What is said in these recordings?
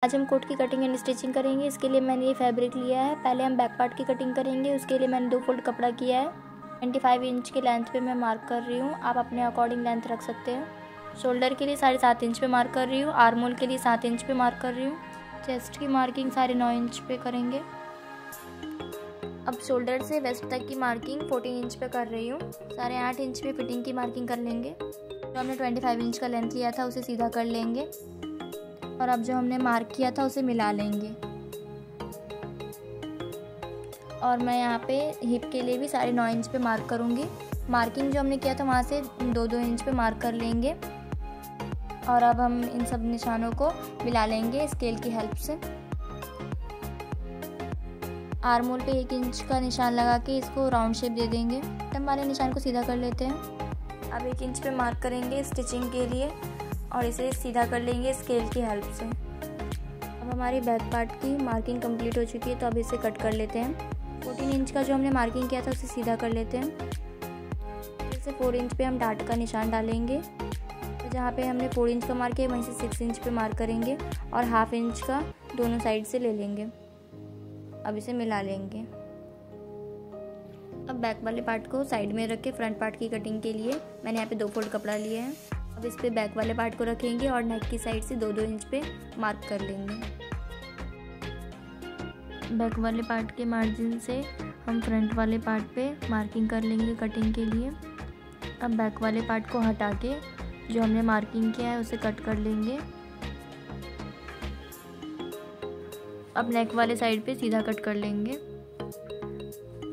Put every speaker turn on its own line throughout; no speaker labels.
आज हम कोट की कटिंग एंड स्टिचिंग करेंगे। इसके लिए मैंने ये फैब्रिक लिया है। पहले हम बैक पार्ट की कटिंग करेंगे। उसके लिए मैंने 2 फोल्ड कपड़ा किया है। 25 इंच के लेंथ पे मैं मार्क कर रही हूँ। आप अपने अकॉर्डिंग लेंथ रख सकते हैं। शोल्डर के लिए 7.5 इंच पे मार्क कर रही हूँ। आर्म होल के लिए 7 इंच पे मार्क कर रही हूँ। चेस्ट की मार्किंग 9.5 इंच पे करेंगे। अब शोल्डर से वेस्ट तक की मार्किंग 14 इंच पे कर रही हूँ। 8.5 इंच पे फिटिंग की मार्किंग कर लेंगे। जो हमने 25 इंच का लेंथ लिया था उसे सीधा कर लेंगे और अब जो हमने मार्क किया था उसे मिला लेंगे। और मैं यहाँ पे हिप के लिए भी 9.5 इंच पे मार्क करूँगी। मार्किंग जो हमने किया था वहाँ से 2-2 इंच पे मार्क कर लेंगे और अब हम इन सब निशानों को मिला लेंगे स्केल की हेल्प से। आर्म होल पे 1 इंच का निशान लगा के इसको राउंड शेप दे देंगे। बॉटम वाले निशान को सीधा कर लेते हैं। अब 1 इंच पे मार्क करेंगे स्टिचिंग के लिए और इसे सीधा कर लेंगे स्केल की हेल्प से। अब हमारी बैक पार्ट की मार्किंग कंप्लीट हो चुकी है तो अब इसे कट कर लेते हैं। 14 इंच का जो हमने मार्किंग किया था उसे सीधा कर लेते हैं। जैसे 4 इंच पे हम डार्ट का निशान डालेंगे। तो जहाँ पे हमने 4 इंच का मार्क किया वहीं से 6 इंच पे मार्क करेंगे और 1/2 इंच का दोनों साइड से ले लेंगे। अब इसे मिला लेंगे। अब बैक वाले पार्ट को साइड में रख के फ्रंट पार्ट की कटिंग के लिए मैंने यहाँ पे 2 फोल्ड कपड़ा लिया है। अब इस पे बैक वाले पार्ट को रखेंगे और नेक की साइड से 2-2 इंच पे मार्क कर लेंगे। बैक वाले पार्ट के मार्जिन से हम फ्रंट वाले पार्ट पे मार्किंग कर लेंगे कटिंग के लिए। अब बैक वाले पार्ट को हटा के जो हमने मार्किंग किया है उसे कट कर लेंगे। अब नेक वाले साइड पे सीधा कट कर लेंगे।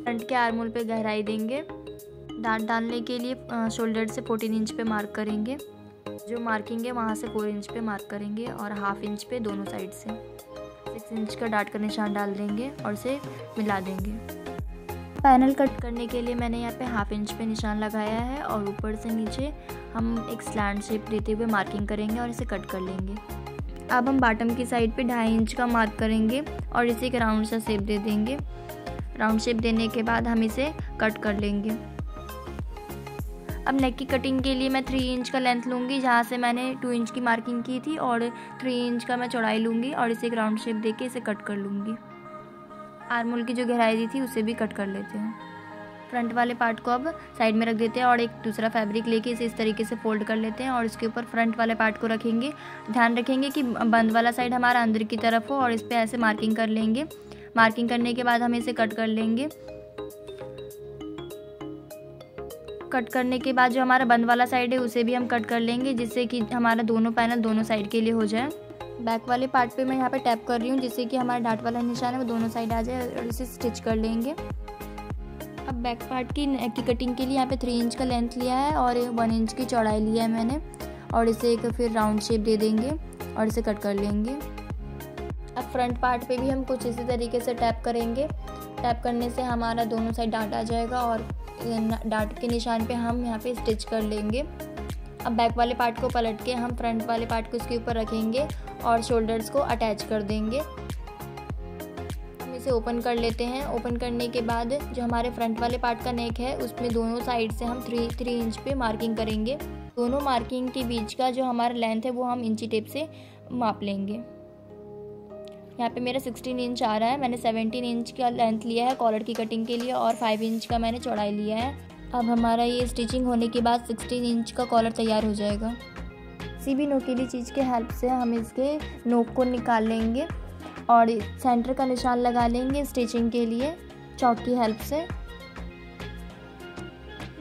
फ्रंट के आर्म होल पे गहराई देंगे। डार्ट डालने के लिए शोल्डर से 14 इंच पे मार्क करेंगे। जो मार्किंग है वहाँ से 4 इंच पे मार्क करेंगे और 1/2 इंच पे दोनों साइड से 6 इंच का डार्ट का निशान डाल देंगे और इसे मिला देंगे। पैनल कट करने के लिए मैंने यहाँ पे 1/2 इंच पे निशान लगाया है और ऊपर से नीचे हम एक स्लैंट शेप देते हुए मार्किंग करेंगे और इसे कट कर लेंगे। अब हम बॉटम की साइड पे 2.5 इंच का मार्क करेंगे और इसे एक राउंड सा शेप दे देंगे। राउंड शेप देने के बाद हम इसे कट कर लेंगे। अब नेक की कटिंग के लिए मैं 3 इंच का लेंथ लूँगी, जहाँ से मैंने 2 इंच की मार्किंग की थी और 3 इंच का मैं चौड़ाई लूँगी और इसे एक राउंड शेप देके इसे कट कर लूँगी। आर्म होल की जो गहराई दी थी उसे भी कट कर लेते हैं। फ्रंट वाले पार्ट को अब साइड में रख देते हैं और एक दूसरा फैब्रिक लेके इसे इस तरीके से फोल्ड कर लेते हैं और इसके ऊपर फ्रंट वाले पार्ट को रखेंगे। ध्यान रखेंगे कि बंद वाला साइड हमारा अंदर की तरफ हो और इस पर ऐसे मार्किंग कर लेंगे। मार्किंग करने के बाद हम इसे कट कर लेंगे। कट करने के बाद जो हमारा बंद वाला साइड है उसे भी हम कट कर लेंगे, जिससे कि हमारा दोनों पैनल दोनों साइड के लिए हो जाए। बैक वाले पार्ट पे मैं यहाँ पे टैप कर रही हूँ, जिससे कि हमारा डार्ट वाला निशान है वो दोनों साइड आ जाए और इसे स्टिच कर लेंगे। अब बैक पार्ट की नेक की कटिंग के लिए यहाँ पे 3 इंच का लेंथ लिया है और 1 इंच की चौड़ाई लिया है मैंने और इसे एक फिर राउंड शेप दे देंगे और इसे कट कर लेंगे। अब फ्रंट पार्ट पे भी हम कुछ इसी तरीके से टैप करेंगे। टैप करने से हमारा दोनों साइड डार्ट आ जाएगा और डार्ट के निशान पे हम यहाँ पे स्टिच कर लेंगे। अब बैक वाले पार्ट को पलट के हम फ्रंट वाले पार्ट को इसके ऊपर रखेंगे और शोल्डर्स को अटैच कर देंगे। हम इसे ओपन कर लेते हैं। ओपन करने के बाद जो हमारे फ्रंट वाले पार्ट का नेक है उसमें दोनों साइड से हम 3 इंच पे मार्किंग करेंगे। दोनों मार्किंग के बीच का जो हमारा लेंथ है वो हम इंची टेप से माप लेंगे। यहाँ पे मेरा 16 इंच आ रहा है। मैंने 17 इंच का लेंथ लिया है कॉलर की कटिंग के लिए और 5 इंच का मैंने चौड़ाई लिया है। अब हमारा ये स्टिचिंग होने के बाद 16 इंच का कॉलर तैयार हो जाएगा। किसी भी नोकीली चीज़ के हेल्प से हम इसके नोक को निकाल लेंगे और सेंटर का निशान लगा लेंगे स्टिचिंग के लिए चॉक की हेल्प से।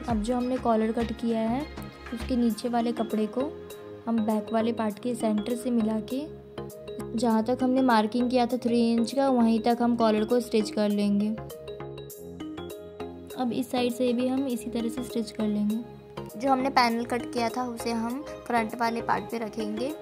अब जो हमने कॉलर कट किया है उसके नीचे वाले कपड़े को हम बैक वाले पार्ट के सेंटर से मिला के जहाँ तक हमने मार्किंग किया था 3 इंच का वहीं तक हम कॉलर को स्टिच कर लेंगे। अब इस साइड से भी हम इसी तरह से स्टिच कर लेंगे। जो हमने पैनल कट किया था उसे हम फ्रंट वाले पार्ट पे रखेंगे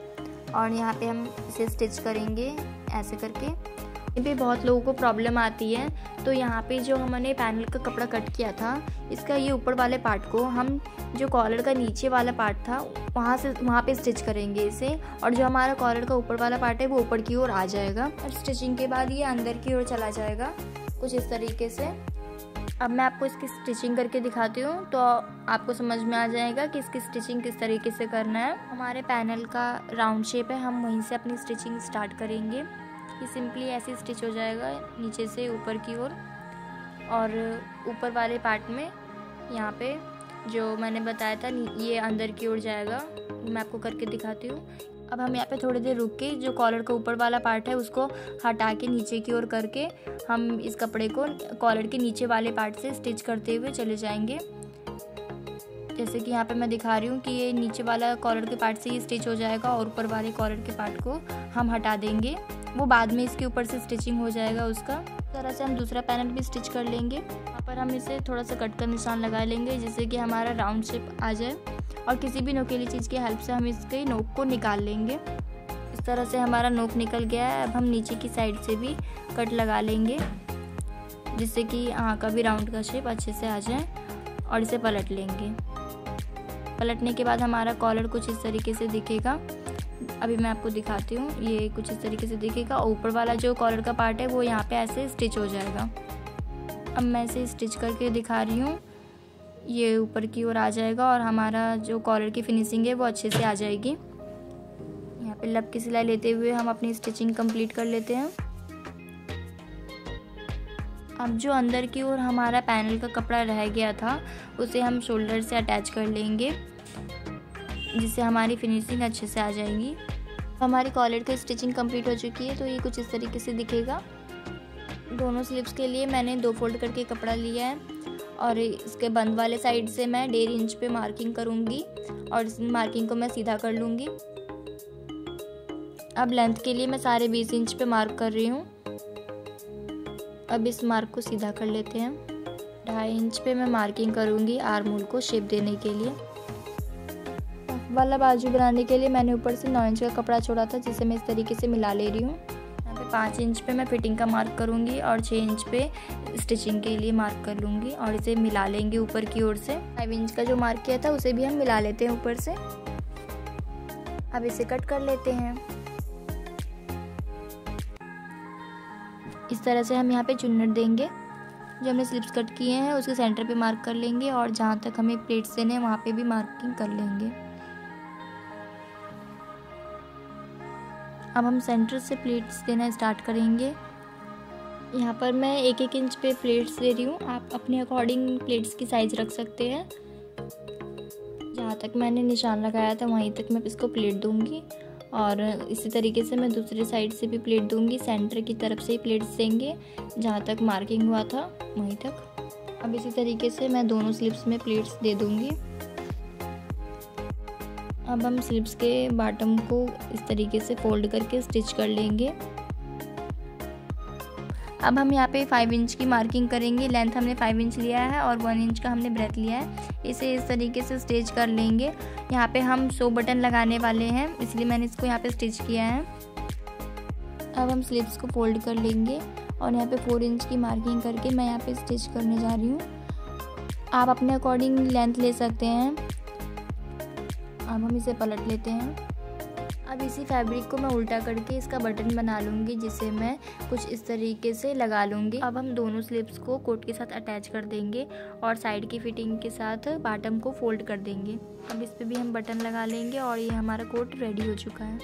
और यहाँ पे हम इसे स्टिच करेंगे ऐसे करके। यहाँ पे बहुत लोगों को प्रॉब्लम आती है, तो यहाँ पे जो हमने पैनल का कपड़ा कट किया था इसका ये ऊपर वाले पार्ट को हम जो कॉलर का नीचे वाला पार्ट था वहाँ पे स्टिच करेंगे इसे, और जो हमारा कॉलर का ऊपर वाला पार्ट है वो ऊपर की ओर आ जाएगा और स्टिचिंग के बाद ये अंदर की ओर चला जाएगा कुछ इस तरीके से। अब मैं आपको इसकी स्टिचिंग करके दिखाती हूँ, तो आपको समझ में आ जाएगा कि इसकी स्टिचिंग किस तरीके से करना है। हमारे पैनल का राउंड शेप है, हम वहीं से अपनी स्टिचिंग स्टार्ट करेंगे। ये सिंपली ऐसे स्टिच हो जाएगा नीचे से ऊपर की ओर, और ऊपर वाले पार्ट में यहाँ पे जो मैंने बताया था ये अंदर की ओर जाएगा। मैं आपको करके दिखाती हूँ। अब हम यहाँ पे थोड़ी देर रुक के जो कॉलर का ऊपर वाला पार्ट है उसको हटा के नीचे की ओर करके हम इस कपड़े को कॉलर के नीचे वाले पार्ट से स्टिच करते हुए चले जाएंगे। जैसे कि यहाँ पे मैं दिखा रही हूँ कि ये नीचे वाला कॉलर के पार्ट से ये स्टिच हो जाएगा और ऊपर वाले कॉलर के पार्ट को हम हटा देंगे, वो बाद में इसके ऊपर से स्टिचिंग हो जाएगा उसका। इस तरह से हम दूसरा पैनल भी स्टिच कर लेंगे। यहाँ पर हम इसे थोड़ा सा कट का निशान लगा लेंगे जिससे कि हमारा राउंड शेप आ जाए, और किसी भी नोकीली चीज़ की हेल्प से हम इसके नोक को निकाल लेंगे। इस तरह से हमारा नोक निकल गया है। अब हम नीचे की साइड से भी कट लगा लेंगे जिससे कि आँख का भी राउंड का शेप अच्छे से आ जाए, और इसे पलट लेंगे। पलटने के बाद हमारा कॉलर कुछ इस तरीके से दिखेगा। अभी मैं आपको दिखाती हूँ, ये कुछ इस तरीके से दिखेगा। और ऊपर वाला जो कॉलर का पार्ट है वो यहाँ पे ऐसे स्टिच हो जाएगा। अब मैं इसे स्टिच करके दिखा रही हूँ, ये ऊपर की ओर आ जाएगा और हमारा जो कॉलर की फिनिशिंग है वो अच्छे से आ जाएगी। यहाँ पे लब की सिलाई लेते हुए हम अपनी स्टिचिंग कंप्लीट कर लेते हैं। अब जो अंदर की ओर हमारा पैनल का कपड़ा रह गया था उसे हम शोल्डर से अटैच कर लेंगे जिससे हमारी फिनिशिंग अच्छे से आ जाएगी। हमारी कॉलर की स्टिचिंग कंप्लीट हो चुकी है, तो ये कुछ इस तरीके से दिखेगा। दोनों स्लीव्स के लिए मैंने 2 फोल्ड करके कपड़ा लिया है, और इसके बंद वाले साइड से मैं 1.5 इंच पे मार्किंग करूँगी और इस मार्किंग को मैं सीधा कर लूँगी। अब लेंथ के लिए मैं 20.5 इंच पे मार्क कर रही हूँ। अब इस मार्क को सीधा कर लेते हैं। 2.5 इंच पे मैं मार्किंग करूँगी आर्म होल को शेप देने के लिए। वाला बाजू बनाने के लिए मैंने ऊपर से 9 इंच का कपड़ा छोड़ा था जिसे मैं इस तरीके से मिला ले रही हूँ। यहाँ पे 5 इंच पे मैं फिटिंग का मार्क करूँगी और 6 इंच पे स्टिचिंग के लिए मार्क कर लूँगी, और इसे मिला लेंगे ऊपर की ओर से। 5 इंच का जो मार्क किया था उसे भी हम मिला लेते हैं ऊपर से। अब इसे कट कर लेते हैं। इस तरह से हम यहाँ पे चुन्नट देंगे। जो हमने स्लिप्स कट किए हैं उसके सेंटर पे मार्क कर लेंगे, और जहाँ तक हमें प्लेट्स देने हैं वहाँ पे भी मार्किंग कर लेंगे। अब हम सेंटर से प्लेट्स देना स्टार्ट करेंगे। यहाँ पर मैं 1-1 इंच पे प्लेट्स दे रही हूँ। आप अपने अकॉर्डिंग प्लेट्स की साइज़ रख सकते हैं। जहाँ तक मैंने निशान लगाया था वहीं तक मैं इसको प्लेट दूँगी, और इसी तरीके से मैं दूसरी साइड से भी प्लेट दूँगी। सेंटर की तरफ से ही प्लेट्स देंगे, जहाँ तक मार्किंग हुआ था वहीं तक। अब इसी तरीके से मैं दोनों स्लिप्स में प्लेट्स दे दूँगी। अब हम स्लिप्स के बॉटम को इस तरीके से फोल्ड करके स्टिच कर लेंगे। अब हम यहाँ पे 5 इंच की मार्किंग करेंगे। लेंथ हमने 5 इंच लिया है और 1 इंच का हमने ब्रेथ लिया है। इसे इस तरीके से स्टिच कर लेंगे। यहाँ पे हम 100 बटन लगाने वाले हैं, इसलिए मैंने इसको यहाँ पे स्टिच किया है। अब हम स्लिप्स को फोल्ड कर लेंगे और यहाँ पे 4 इंच की मार्किंग करके मैं यहाँ पे स्टिच करने जा रही हूँ। आप अपने अकॉर्डिंग लेंथ ले सकते हैं। अब हम इसे पलट लेते हैं। अब इसी फैब्रिक को मैं उल्टा करके इसका बटन बना लूँगी, जिसे मैं कुछ इस तरीके से लगा लूँगी। अब हम दोनों स्लिप्स को कोट के साथ अटैच कर देंगे और साइड की फिटिंग के साथ बॉटम को फोल्ड कर देंगे। अब इस पे भी हम बटन लगा लेंगे और ये हमारा कोट रेडी हो चुका है।